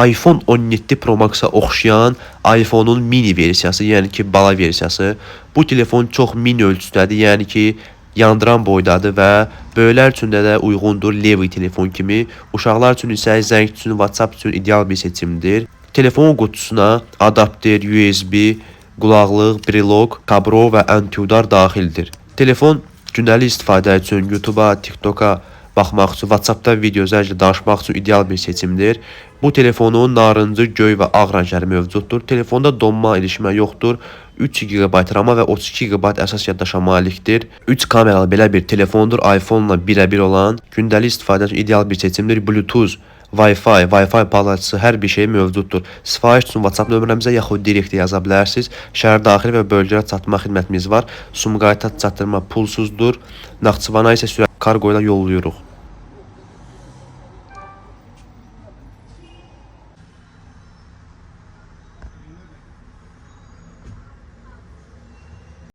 iPhone 17 Pro Max-a oxşayan iPhone-un mini versiyası, yəni ki, bala versiyası. Bu telefon çox mini ölçüdədir, yəni ki, yandıran boydadır və böyüklər üçün də uyğundur Levi telefon kimi. Uşaqlar üçün isə zəng üçün, WhatsApp üçün ideal bir seçimdir. Telefonun qutusuna adapter, USB, qulaqlıq, brelok, kablo və antiudar daxildir. Telefon gündəlik istifadə üçün YouTube-a, TikTok-a baxmaq üçün, WhatsApp-da video üzərində danışmaq üçün ideal bir seçimdir. Bu telefonun narıncı, göy və ağ rəngləri mövcuddur. Telefonda donma, ilişmə yoxdur. 3 GB RAM və 32 GB əsas yaddaşa malikdir. 3 kameralı belə bir telefondur. iPhone-la birə-bir olan gündəlik istifadə üçün ideal bir seçimdir. Bluetooth, Wi-Fi bağlantısı hər bir şey mövcuddur. Sifariş üçün WhatsApp nömrəmizə yaxud direkt yaza bilərsiniz. Şəhər daxili və bölgələrə çatdırma xidmətimiz var. Sumqayıta çatdırma pulsuzdur. Naxçıvana isə sürətli kargo ilə yollayırıq.